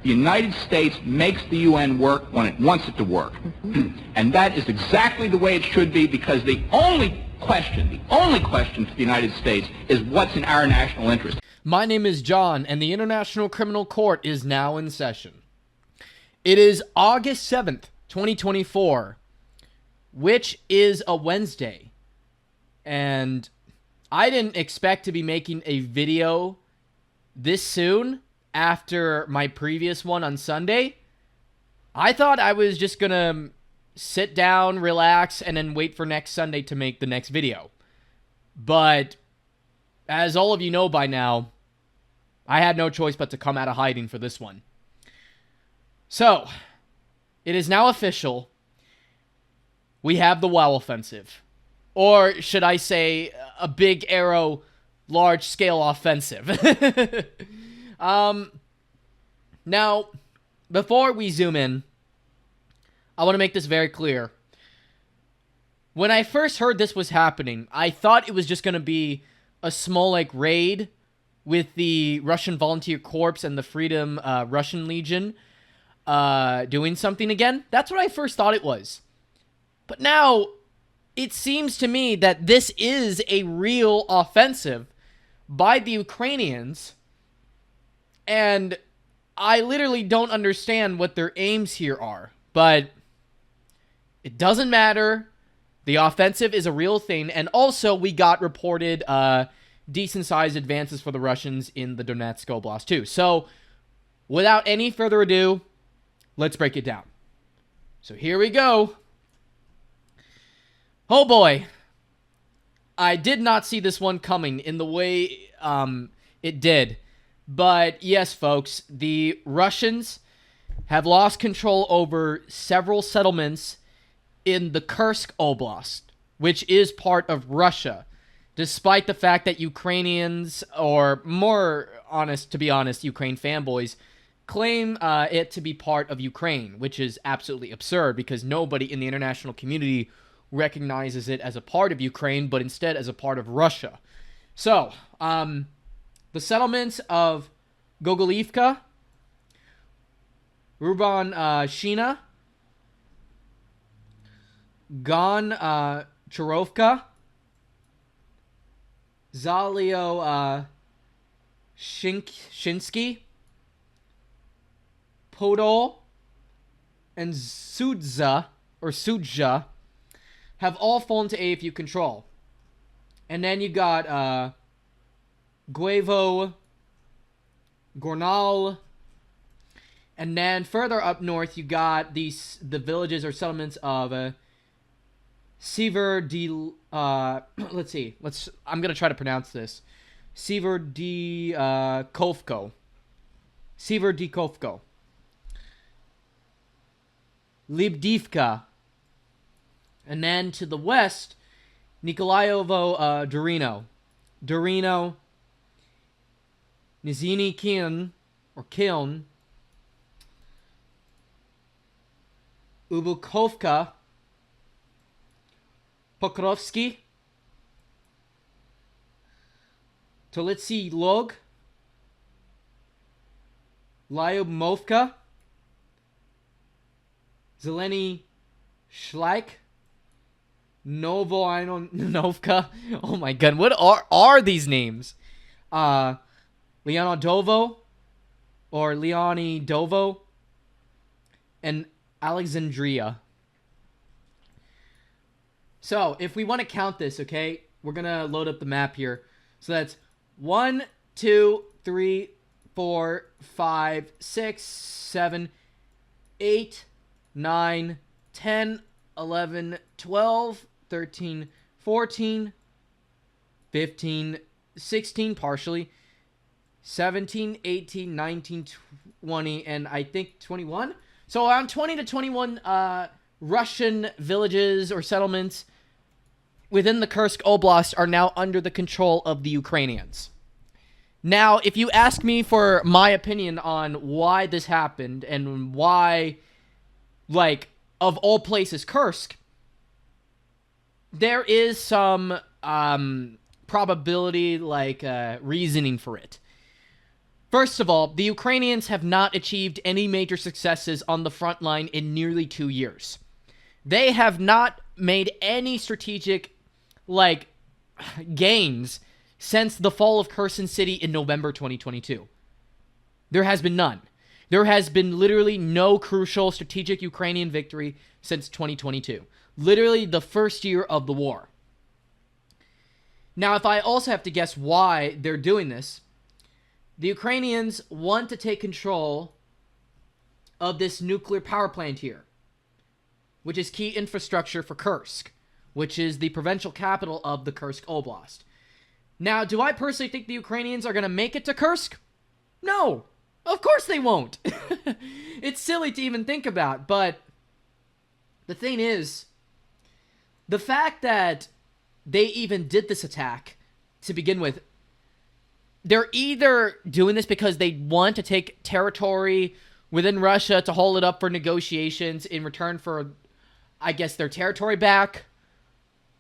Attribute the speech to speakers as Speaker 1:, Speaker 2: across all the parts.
Speaker 1: The United States makes the UN work when it wants it to work. And that is exactly the way it should be, because the only question for the United States is what's in our national interest.
Speaker 2: My name is John, and the International Criminal Court is now in session. It is August 7th, 2024, which is a Wednesday. And I didn't expect to be making a video this soon after my previous one on Sunday. I thought I was just going to sit down, relax, and then wait for next Sunday to make the next video. But as all of you know by now, I had no choice but to come out of hiding for this one. So, it is now official. We have the WAOW offensive. Or should I say, a big arrow, large-scale offensive. Now, before we zoom in, I want to make this very clear. When I first heard this was happening, I thought it was just going to be a small, raid with the Russian Volunteer Corps and the Freedom Russian Legion doing something again. That's what I first thought it was. But now, it seems to me that this is a real offensive by the Ukrainians, and I literally don't understand what their aims here are. But it doesn't matter. The offensive is a real thing, and also we got reported decent-sized advances for the Russians in the Donetsk Oblast too. So, without any further ado, let's break it down. So here we go. Oh boy. I did not see this one coming in the way it did. But yes, folks, the Russians have lost control over several settlements in the Kursk Oblast, which is part of Russia, despite the fact that Ukrainians, or more honest, to be honest, Ukraine fanboys, claim it to be part of Ukraine, which is absolutely absurd because nobody in the international community recognizes it as a part of Ukraine, but instead as a part of Russia. So, the settlements of Gogolivka, Ruban Gon Charovka, Zalio Shinsky, Podol, and Sudza have all fallen to AFU control. And then you got Guevo, Gornal, and then further up north you got the villages or settlements of Sever di let's see. I'm going to try to pronounce this. Sever di Kovko. Sever di Kovko. Libdivka. And then to the west, Nikolaevo Durino. Durino, Nizhny Kiln, or Kiln, Ubukovka, Pokrovsky, Tolitsy Log, Lyumovka, Zeleny Schleich, Novoinovka. Oh my god, what are these names? Leonodovo, or Leonidovo, and Alexandria. So, if we want to count this, okay, we're going to load up the map here. So that's 1, 2, 3, 4, 5, 6, 7, 8, 9, 10, 11, 12, 13, 14, 15, 16 partially, 17, 18, 19, 20, and I think 21. So around 20 to 21 Russian villages or settlements within the Kursk Oblast are now under the control of the Ukrainians. Now, if you ask me for my opinion on why this happened and why, like, of all places, Kursk, there is some probability, like, reasoning for it. First of all, the Ukrainians have not achieved any major successes on the front line in nearly 2 years. They have not made any strategic, gains since the fall of Kherson City in November 2022. There has been none. There has been literally no crucial strategic Ukrainian victory since 2022. Literally the first year of the war. Now, if I also have to guess why they're doing this, the Ukrainians want to take control of this nuclear power plant here, which is key infrastructure for Kursk, which is the provincial capital of the Kursk Oblast. Now, do I personally think the Ukrainians are going to make it to Kursk? No, of course they won't. It's silly to even think about, but the thing is, the fact that they even did this attack to begin with, they're either doing this because they want to take territory within Russia to hold it up for negotiations in return for, I guess, their territory back.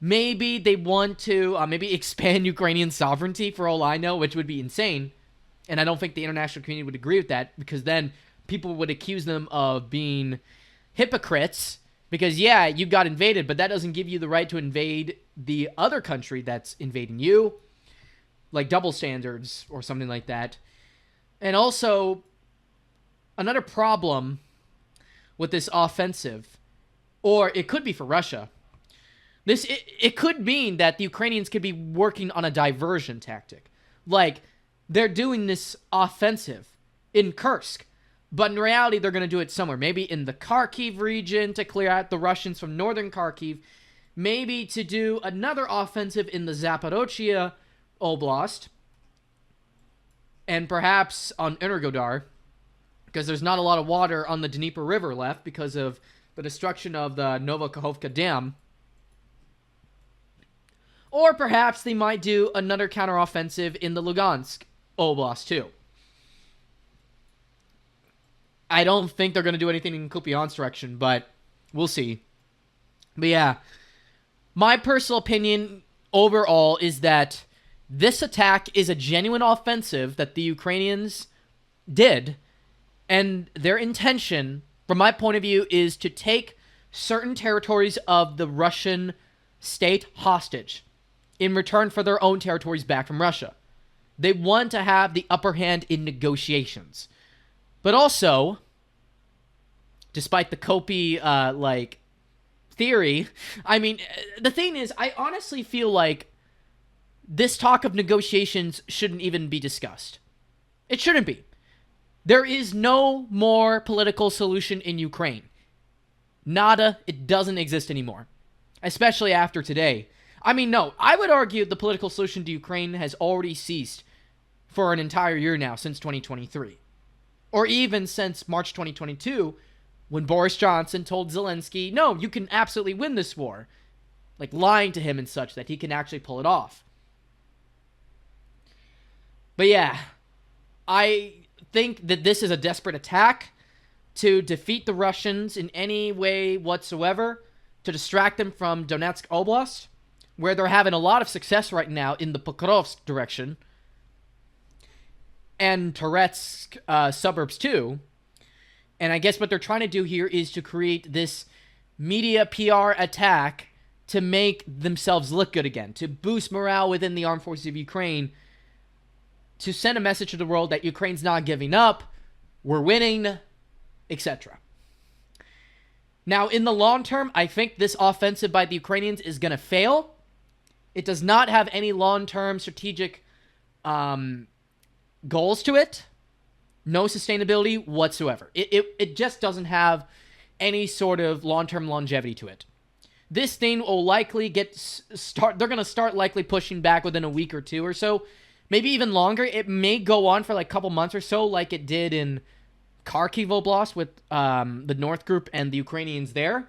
Speaker 2: Maybe they want to maybe expand Ukrainian sovereignty, for all I know, which would be insane. And I don't think the international community would agree with that, because then people would accuse them of being hypocrites. Because, yeah, you got invaded, but that doesn't give you the right to invade the other country that's invading you. Like double standards or something like that. And also, another problem with this offensive, or it could be for Russia, it could mean that the Ukrainians could be working on a diversion tactic. Like, they're doing this offensive in Kursk, but in reality, they're going to do it somewhere. Maybe in the Kharkiv region to clear out the Russians from northern Kharkiv. Maybe to do another offensive in the Zaporozhye Oblast, and perhaps on Energodar, because there's not a lot of water on the Dnieper River left because of the destruction of the Novokakhovka Dam. Or perhaps they might do another counteroffensive in the Lugansk Oblast too. I don't think they're going to do anything in Kupiansk direction, but we'll see. But yeah, my personal opinion overall is that this attack is a genuine offensive that the Ukrainians did, and their intention, from my point of view, is to take certain territories of the Russian state hostage in return for their own territories back from Russia. They want to have the upper hand in negotiations. But also, despite the Kopi, theory, I mean, the thing is, I honestly feel like this talk of negotiations shouldn't even be discussed. It shouldn't be. There is no more political solution in Ukraine. Nada. It doesn't exist anymore. Especially after today. I mean, no, I would argue the political solution to Ukraine has already ceased for an entire year now, since 2023. Or even since March 2022, when Boris Johnson told Zelensky, no, you can absolutely win this war. Like, lying to him and such, that he can actually pull it off. But yeah, I think that this is a desperate attack to defeat the Russians in any way whatsoever, to distract them from Donetsk Oblast, where they're having a lot of success right now in the Pokrovsk direction, and Toretsk suburbs too. And I guess what they're trying to do here is to create this media PR attack to make themselves look good again, to boost morale within the armed forces of Ukraine, to send a message to the world that Ukraine's not giving up, we're winning, etc. Now, in the long term, I think this offensive by the Ukrainians is going to fail. It does not have any long-term strategic goals to it. No sustainability whatsoever. It just doesn't have any sort of long-term longevity to it. This thing will likely they're going to start likely pushing back within a week or two or so. Maybe even longer. It may go on for like a couple months or so, like it did in Kharkiv Oblast with the North Group and the Ukrainians there.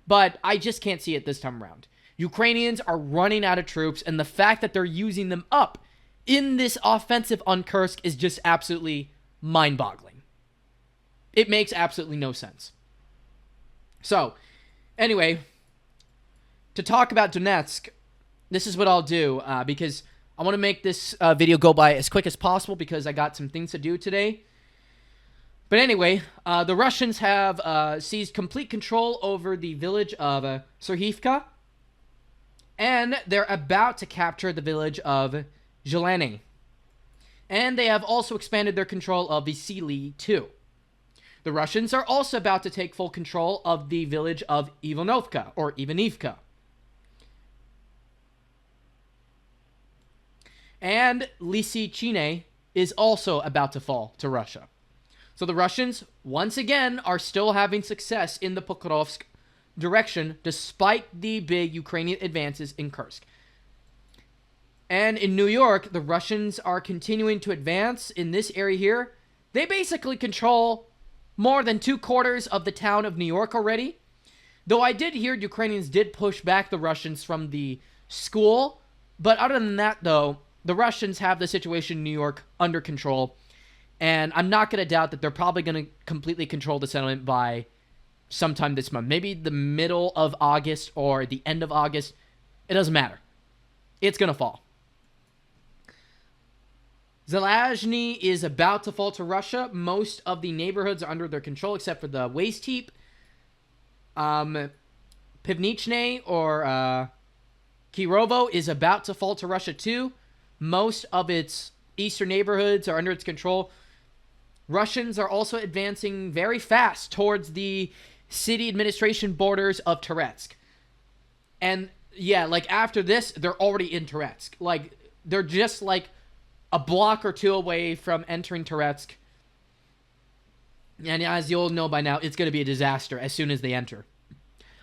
Speaker 2: But I just can't see it this time around. Ukrainians are running out of troops, and the fact that they're using them up in this offensive on Kursk is just absolutely mind-boggling. It makes absolutely no sense. So, anyway, to talk about Donetsk, this is what I'll do, because I want to make this video go by as quick as possible because I got some things to do today. But anyway, the Russians have seized complete control over the village of Serhivka, and they're about to capture the village of Zeleny. And they have also expanded their control of Vasily too. The Russians are also about to take full control of the village of Ivanovka, or Ivanivka. And Lysychine is also about to fall to Russia. So the Russians, once again, are still having success in the Pokrovsk direction, despite the big Ukrainian advances in Kursk. And in New York, the Russians are continuing to advance in this area here. They basically control more than 2/4 of the town of New York already. Though I did hear Ukrainians did push back the Russians from the school. But other than that, though, the Russians have the situation in New York under control. And I'm not going to doubt that they're probably going to completely control the settlement by sometime this month. Maybe the middle of August or the end of August. It doesn't matter. It's going to fall. Zelazny is about to fall to Russia. Most of the neighborhoods are under their control except for the waste heap. Pivnichne or Kirovo is about to fall to Russia too. Most of its eastern neighborhoods are under its control. Russians are also advancing very fast towards the city administration borders of Toretsk. And yeah, like after this, they're already in Toretsk. Like, they're just like a block or two away from entering Toretsk. And as you all know by now, it's going to be a disaster as soon as they enter.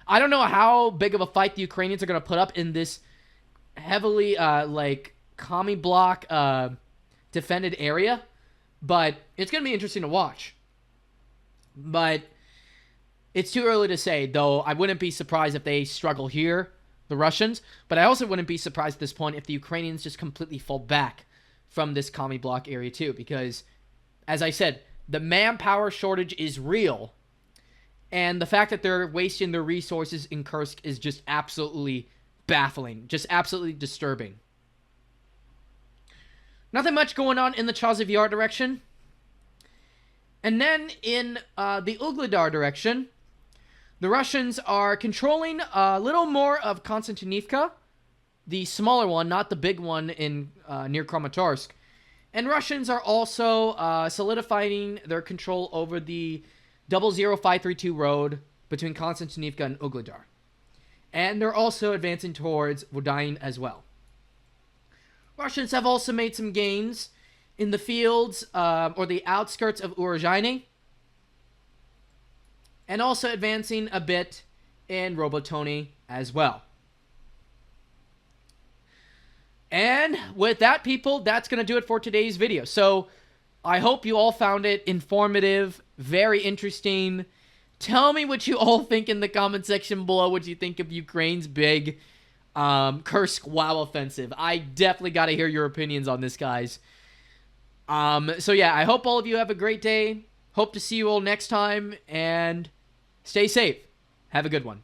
Speaker 2: I don't know how big of a fight the Ukrainians are going to put up in this heavily, commie block, defended area. But it's going to be interesting to watch. But it's too early to say, though I wouldn't be surprised if they struggle here, the Russians. But I also wouldn't be surprised at this point if the Ukrainians just completely fall back from this commie block area too. Because, as I said, the manpower shortage is real. And the fact that they're wasting their resources in Kursk is just absolutely baffling. Just absolutely disturbing. Nothing much going on in the Chazov Yar direction. And then in the Ugledar direction, the Russians are controlling a little more of Konstantinivka, the smaller one, not the big one in near Kramatorsk. And Russians are also solidifying their control over the 00532 road between Konstantinivka and Ugledar. And they're also advancing towards Vodain as well. Russians have also made some gains in the fields or the outskirts of Urozhaine, and also advancing a bit in Robotony as well. And with that, people, that's going to do it for today's video. So I hope you all found it informative, very interesting. Tell me what you all think in the comment section below. What you think of Ukraine's big Kursk WAOW offensive. I definitely got to hear your opinions on this, guys. So yeah, I hope all of you have a great day. Hope to see you all next time, and stay safe. Have a good one.